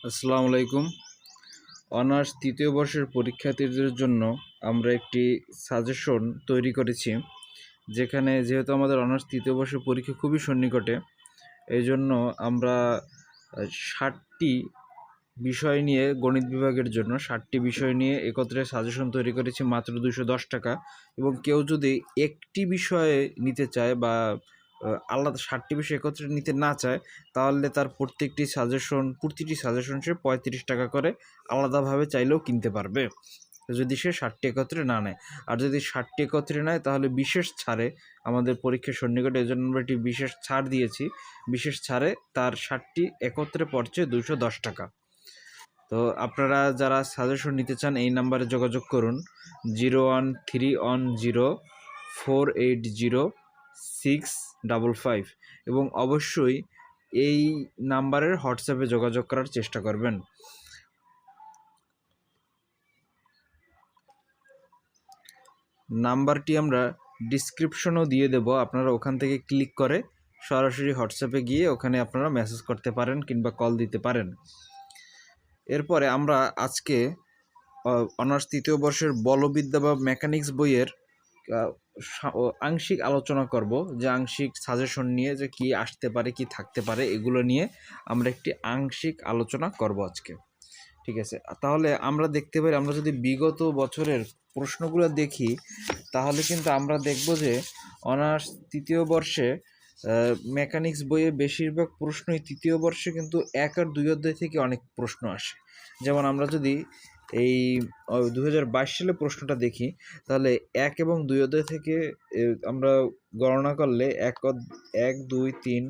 আসসালামু আলাইকুম। অনার্স তৃতীয় বর্ষের পরীক্ষার্থীদের জন্য আমরা একটি সাজেশন তৈরি করেছি, যেখানে যেহেতু আমাদের অনার্স তৃতীয় বর্ষের পরীক্ষা খুবই সন্নিকটে, এই জন্য আমরা 60টি বিষয় নিয়ে গণিত বিভাগের জন্য 60টি বিষয় নিয়ে একত্রে সাজেশন তৈরি করেছি মাত্র 210 টাকা। এবং কেউ যদি একটি বিষয়ে নিতে চায় বা আলাদা 60টি বিষয় একত্রে নিতে না চায়, তাহলে তার প্রতিটি সাজেশন সে 35 টাকা করে আলাদাভাবে চাইলেও কিনতে পারবে, যদি সে 60টি একত্রে না নেয়। আর যদি 60টি একত্রে নেয় তাহলে বিশেষ ছাড়ে, আমাদের পরীক্ষা সন্নিকটে এই জন্য আমরা একটি বিশেষ ছাড় দিয়েছি। বিশেষ ছাড়ে তার 60টি একত্রে পড়ছে 210 টাকা। তো আপনারা যারা সাজেশন নিতে চান এই নাম্বারে যোগাযোগ করুন 01310480655 এবং অবশ্যই এই নাম্বারের হোয়াটসঅ্যাপে যোগাযোগ করার চেষ্টা করবেন। নাম্বারটি আমরা ডিসক্রিপশনও দিয়ে দেব, আপনারা ওখান থেকে ক্লিক করে সরাসরি হোয়াটসঅ্যাপে গিয়ে ওখানে আপনারা মেসেজ করতে পারেন কিংবা কল দিতে পারেন। এরপরে আমরা আজকে অনার্স তৃতীয় বর্ষের বলবিদ্যা বা মেকানিক্স বইয়ের আংশিক আলোচনা করব, যে আংশিক সাজেশন নিয়ে যে কি আসতে পারে কি থাকতে পারে এগুলো নিয়ে আমরা একটি আংশিক আলোচনা করব আজকে। ঠিক আছে, তাহলে আমরা দেখতে পারি, আমরা যদি বিগত বছরের প্রশ্নগুলো দেখি তাহলে কিন্তু আমরা দেখব যে অনার্স তৃতীয় বর্ষে মেকানিক্স বইয়ে বেশিরভাগ প্রশ্নই তৃতীয় বর্ষে কিন্তু 1 আর 2 অধ্যায় থেকে অনেক প্রশ্ন আসে। যেমন আমরা যদি এই 2022 সালে প্রশ্নটা দেখি, তাহলে 1 এবং 2 অধ্যায় থেকে আমরা গণনা করলে 1 2 3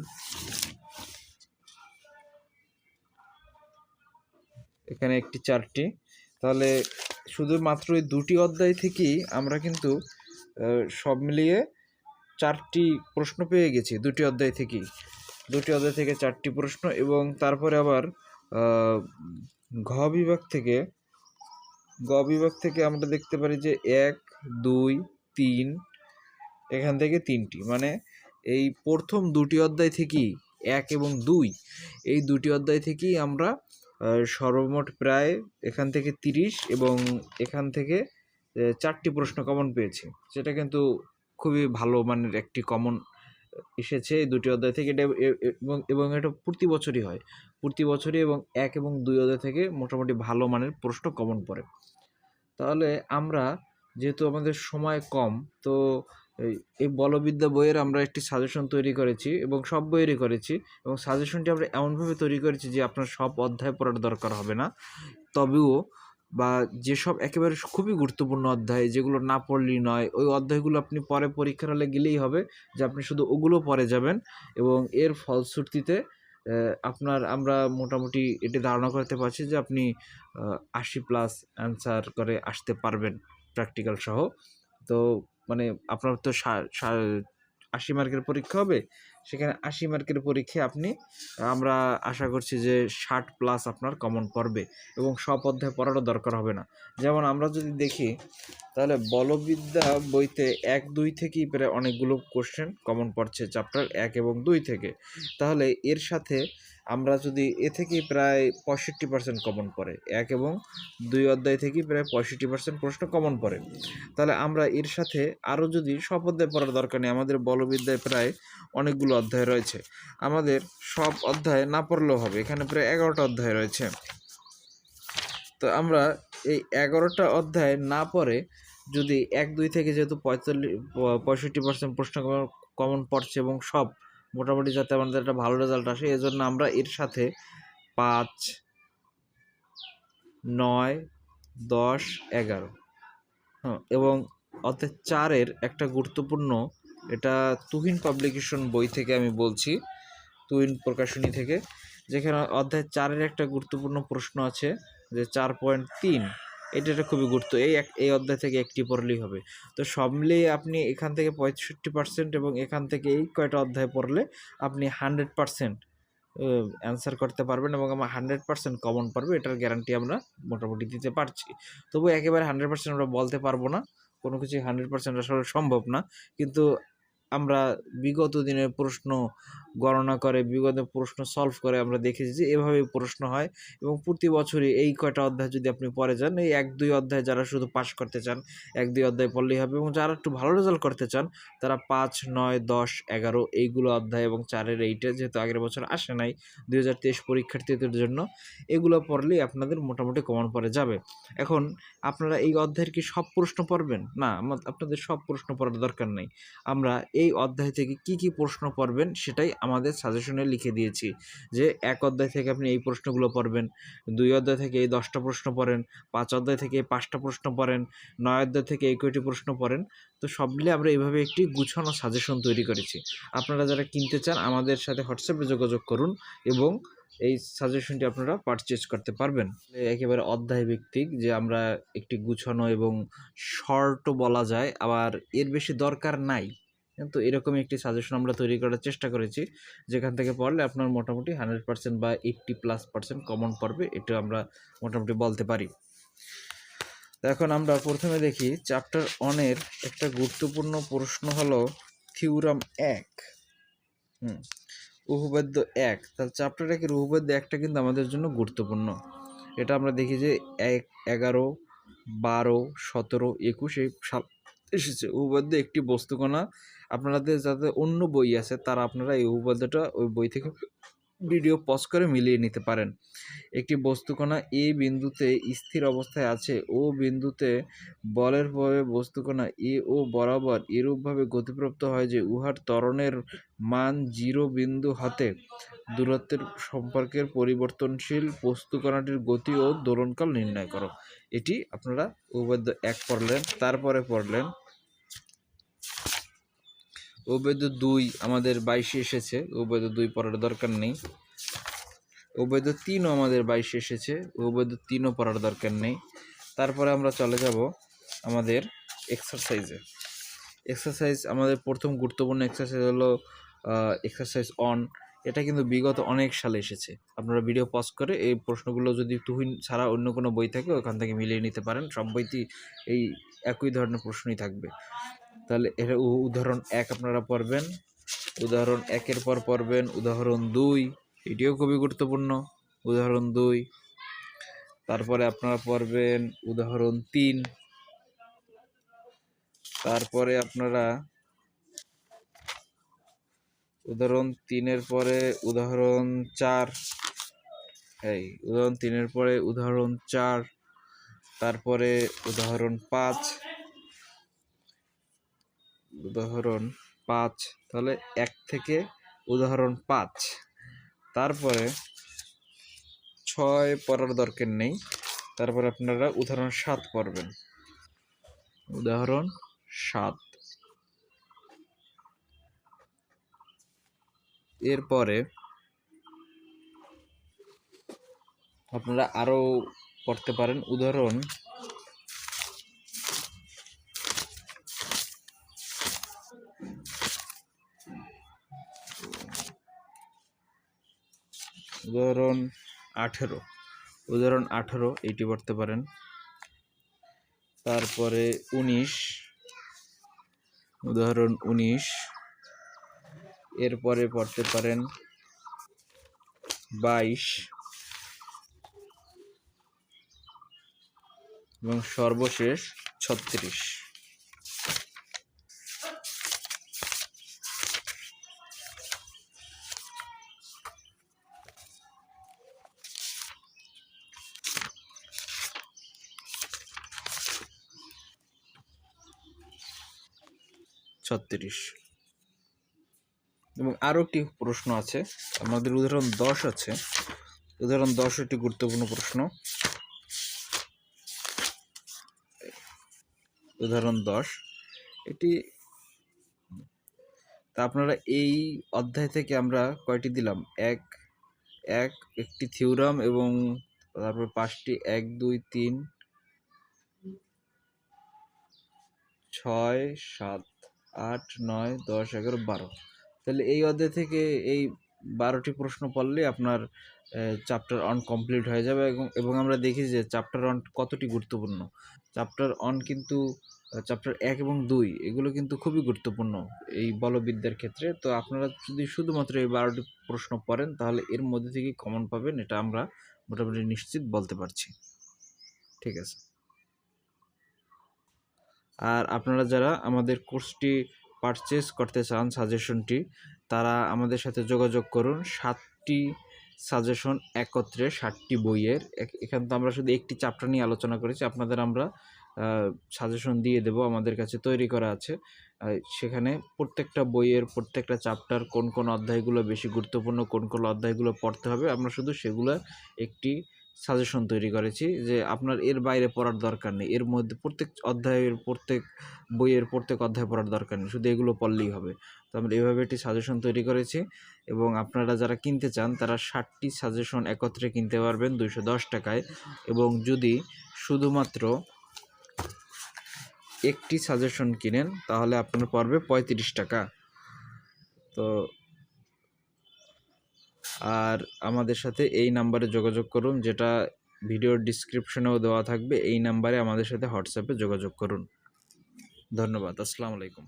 এখানে একটি 4টি, তাহলে শুধুমাত্র এই 2টি অধ্যায় থেকেই আমরা কিন্তু সব মিলিয়ে 4টি প্রশ্ন পেয়ে গেছি। 2টি অধ্যায় থেকে 4টি প্রশ্ন। এবং তারপরে আবার ঘ বিভাগ থেকে আমরা দেখতে পারি যে 1 2 3 এখান থেকে 3টি, মানে এই প্রথম 2টি অধ্যায় থেকেই 1 এবং 2 এই 2টি অধ্যায় থেকেই আমরা সর্বমোট প্রায় এখান থেকে 30 এবং এখান থেকে 4টি প্রশ্ন কমন পেয়েছি, সেটা কিন্তু খুবই ভালো মানের একটি কমন এসেছে এই 2টি অধ্যায় থেকে। এটা এবং এটা প্রতি বছরই হয়, এবং 1 এবং 2 অধ্যায় থেকে মোটামুটি ভালো মানের প্রশ্ন কমন পড়ে। তাহলে আমরা যেহেতু আমাদের সময় কম, তো এই বলবিদ্যা বইয়ের আমরা একটি সাজেশন তৈরি করেছি এবং সব বইয়েরই করেছি, এবং সাজেশনটি আমরা এমনভাবে তৈরি করেছি যে আপনার সব অধ্যায় পড়ার দরকার হবে না। তবেও বা যেসব একেবারে খুবই গুরুত্বপূর্ণ অধ্যায়, যেগুলো না পড়লেই নয়, ওই অধ্যায়গুলো আপনি পরে পরীক্ষার হলে গেলেই হবে, যে আপনি শুধু ওগুলো পড়ে যাবেন। এবং এর ফলশ্রুতিতে আমরা মোটামুটি এটি ধারণা করতে পারছি যে আপনি 80+ অ্যান্সার করে আসতে পারবেন প্র্যাকটিক্যাল সহ। তো মানে আপনার তো 80 মার্কের পরীক্ষা হবে, সেখানে 80 মার্কের পরীক্ষায় আমরা আশা করছি যে 60+ আপনার কমন পড়বে এবং সব অধ্যায় পড়ারও দরকার হবে না। যেমন আমরা যদি দেখি, তাহলে বলবিদ্যা বইতে 1 2 থেকেই প্রায় অনেকগুলো কোশ্চেন কমন পড়ছে, চ্যাপ্টার 1 এবং 2 থেকে। তাহলে এর সাথে আমরা যদি থেকেই প্রায় 65% কমন পড়ে, 1 এবং 2 অধ্যায় থেকেই প্রায় 65% প্রশ্ন কমন পড়ে। তাহলে আমরা এর সাথে আরও যদি সব অধ্যায় পড়ার দরকার নেই, আমাদের বলবিদ্যায় প্রায় অনেকগুলো অধ্যায় রয়েছে, আমাদের সব অধ্যায় না পড়লেও হবে, এখানে প্রায় 11টা অধ্যায় রয়েছে। তো আমরা এই 11টা অধ্যায় না পড়ে যদি 1 2 থেকে, যেহেতু 65% প্রশ্ন কমন পড়ছে এবং সব মোটামুটি যাতে আমাদের একটা ভালো রেজাল্ট আসে, এজন্য আমরা এর সাথে 5 9 10 11 এবং অধ্যায় 4-এর একটা গুরুত্বপূর্ণ, এটা তুহিন পাবলিকেশন বই থেকে আমি বলছি, তুহিন প্রকাশনী থেকে, যেখানে অধ্যায় 4-এর একটা গুরুত্বপূর্ণ প্রশ্ন আছে যে 4.3, এটা খুবই এই অধ্যায় থেকে একটি পড়লেই হবে। তো সব মিলিয়ে আপনি এখান থেকে 65% এবং এখান থেকে এই কয়টা অধ্যায় পড়লে আপনি 100% অ্যান্সার করতে পারবেন এবং আমার 100% কমন পারবে, এটার গ্যারান্টি আমরা মোটামুটি দিতে পারছি। তবু একেবারে 100% আমরা বলতে পারবো না, কোনো কিছুই 100% আসলে সম্ভব না, কিন্তু আমরা বিগত দিনের প্রশ্ন গণনা করে বিগত প্রশ্ন সলভ করে আমরা দেখেছি যে এভাবেই প্রশ্ন হয় এবং প্রতি বছরই এই কয়টা অধ্যায় যদি আপনি পড়ে যান, এই 1-2 অধ্যায় যারা শুধু পাস করতে চান 1-2 অধ্যায় পড়লেই হবে, এবং যারা একটু ভালো রেজাল্ট করতে চান তারা 5, 9, 10, 11 এইগুলো অধ্যায় এবং 4-এর এইটা যেহেতু আগের বছর আসে নাই 2023 পরীক্ষার্থীদের জন্য, এগুলো পড়লেই আপনাদের মোটামুটি কমন পড়ে যাবে। এখন আপনারা এই অধ্যায়ের কি সব প্রশ্ন পড়বেন? না, আপনাদের সব প্রশ্ন পড়ার দরকার নেই। আমরা এই অধ্যায় থেকে কি কি প্রশ্ন পড়বেন সেটাই আমাদের সাজেশনে লিখে দিয়েছি, যে 1 অধ্যায় থেকে আপনি এই প্রশ্নগুলো পড়বেন, 2 অধ্যায় থেকে এই 10টা প্রশ্ন পড়েন, 5 অধ্যায় থেকে এই 5টা প্রশ্ন পড়েন, 9 অধ্যায় থেকে এই কয়টি প্রশ্ন পড়েন। তো সব মিলে আমরা এইভাবে একটি গুছানো সাজেশন তৈরি করেছি। আপনারা যারা কিনতে চান আমাদের সাথে হোয়াটসঅ্যাপে যোগাযোগ করুন এবং এই সাজেশনটি আপনারা পারচেজ করতে পারবেন। একেবারে অধ্যায় ভিত্তিক, যে আমরা একটি গুছানো এবং শর্টও বলা যায়, আবার এর বেশি দরকার নাই, কিন্তু এরকমই একটি সাজেশন আমরা তৈরি করার চেষ্টা করেছি, যেখান থেকে পড়লে আপনার মোটামুটি 100% বা 80+% কমন পড়বে, এটা আমরা মোটামুটি বলতে পারি। এখন আমরা প্রথমে দেখি চ্যাপ্টার 1-এর একটা গুরুত্বপূর্ণ প্রশ্ন হলো থিওরাম 1। উপপাদ্য 1। তাহলে চ্যাপ্টার 1-এর উপপাদ্য 1টা কিন্তু আমাদের জন্য গুরুত্বপূর্ণ। এটা আমরা দেখি যে 11, 12, 17, 21 এই সাল এসেছে। উপপাদ্য একটি বস্তুকণা, আপনাদের যাদের অন্য বই আছে তারা আপনারা এই উপপাদ্যটা ওই বই থেকে ভিডিও পজ করে মিলিয়ে নিতে পারেন। একটি বস্তুকণা এ বিন্দুতে স্থির অবস্থায় আছে, ও বিন্দুতে বলের প্রভাবে বস্তুকণা এ ও বরাবর এরূপভাবে গতিপ্রাপ্ত হয় যে উহার ত্বরণের মান 0 বিন্দু হতে দূরত্বের সম্পর্কের পরিবর্তনশীল বস্তুকণাটির গতি ও দোলনকাল নির্ণয় করো। এটি আপনারা উপপাদ্য 1 পড়লেন। তারপরে পড়লেন উপপাদ্য 2, আমাদের 22-এ এসেছে। উপপাদ্য 2 পড়ার দরকার নেই। উপপাদ্য 3ও আমাদের 22-এ এসেছে। উপপাদ্য 3ও পড়ার দরকার নেই। তারপরে আমরা চলে যাব আমাদের এক্সারসাইজে। এক্সারসাইজ, আমাদের প্রথম গুরুত্বপূর্ণ এক্সারসাইজ হলো এক্সারসাইজ অন। এটা কিন্তু বিগত অনেক সালে এসেছে। আপনারা ভিডিও পজ করে এই প্রশ্নগুলো যদি তুহিন ছাড়া অন্য কোনো বই থাকে ওখান থেকে মিলিয়ে নিতে পারেন। সব বইতেই এই একই ধরনের প্রশ্নই থাকবে। তাহলে এটা উদাহরণ 1 আপনারা পড়বেন, উদাহরণ 1-এর পর পড়বেন উদাহরণ 2, এটিও খুবই গুরুত্বপূর্ণ। উদাহরণ 2, তারপরে আপনারা পড়বেন উদাহরণ 3, তারপরে আপনারা উদাহরণ 3-এর পরে উদাহরণ 4, উদাহরণ 3-এর পরে উদাহরণ 4, তারপরে উদাহরণ 5, উদাহরণ 5, তাহলে 1 থেকে উদাহরণ 5, তারপরে 6 পড়ার দরকার নেই। তারপরে আপনারা উদাহরণ 7 পড়বেন, উদাহরণ 7। এরপরে আপনারা আরও পড়তে পারেন উদাহরণ 18, উদাহরণ 18 এইটি পড়তে পারেন। তারপরে 19, উদাহরণ 19। এরপরে পড়তে পারেন 22 এবং সর্বশেষ 36। এবং আরও একটি প্রশ্ন আছে আমাদের, উদাহরণ 10 আছে। উদাহরণ 10 একটি গুরুত্বপূর্ণ প্রশ্ন। উদাহরণ 10 এটি, তা আপনারা এই অধ্যায় থেকে আমরা কয়টি দিলাম, একটি থিওরাম এবং তারপর 5টি, 1, 2, 3, 6, 7, 8, 9, 10, 11, 12। তাহলে এই অধ্যায় থেকে এই 12টি প্রশ্ন পড়লে আপনার চ্যাপ্টার অন কমপ্লিট হয়ে যাবে এবং আমরা দেখি যে চ্যাপ্টার অন কতটি গুরুত্বপূর্ণ। চ্যাপ্টার অন কিন্তু চ্যাপ্টার 1 এবং 2 এগুলো কিন্তু খুবই গুরুত্বপূর্ণ এই বলবিদ্যার ক্ষেত্রে। তো আপনারা যদি শুধুমাত্র এই 12টি প্রশ্ন পড়েন তাহলে এর মধ্যে থেকেই কমন পাবেন, এটা আমরা মোটামুটি নিশ্চিত বলতে পারছি। ঠিক আছে। আর আপনারা যারা আমাদের কোর্সটি পারচেজ করতে চান সাজেশনটি, তারা আমাদের সাথে যোগাযোগ করুন। 7টি সাজেশন একত্রে 7টি বইয়ের। এখানে তো আমরা শুধু একটি চ্যাপ্টার নিয়ে আলোচনা করেছি, আপনাদের আমরা সাজেশন দিয়ে দেব, আমাদের কাছে তৈরি করা আছে। সেখানে প্রত্যেকটা বইয়ের প্রত্যেকটা চ্যাপ্টার কোন কোন অধ্যায়গুলো বেশি গুরুত্বপূর্ণ, কোন কোন অধ্যায়গুলো পড়তে হবে, আমরা শুধু সেগুলো একটি সাজেশন তৈরি করেছি যে আপনার এর বাইরে পড়ার দরকার নেই, এর মধ্যে প্রত্যেক অধ্যায়ের প্রত্যেক বইয়ের প্রত্যেক অধ্যায় পড়ার দরকার নেই, শুধু এগুলো পড়লেই হবে। তো আমরা এভাবে একটি সাজেশন তৈরি করেছি এবং আপনারা যারা কিনতে চান তারা 7টি সাজেশন একত্রে কিনতে পারবেন 210 টাকায়, এবং যদি শুধুমাত্র একটি সাজেশন কিনেন তাহলে আপনার পড়বে 35 টাকা। তো আর আমাদের সাথে এই নাম্বারে যোগাযোগ করুন, যেটা ভিডিওর ডিসক্রিপশনেও দেওয়া থাকবে। এই নাম্বারে আমাদের সাথে হোয়াটসঅ্যাপে যোগাযোগ করুন। ধন্যবাদ। আসসালামু আলাইকুম।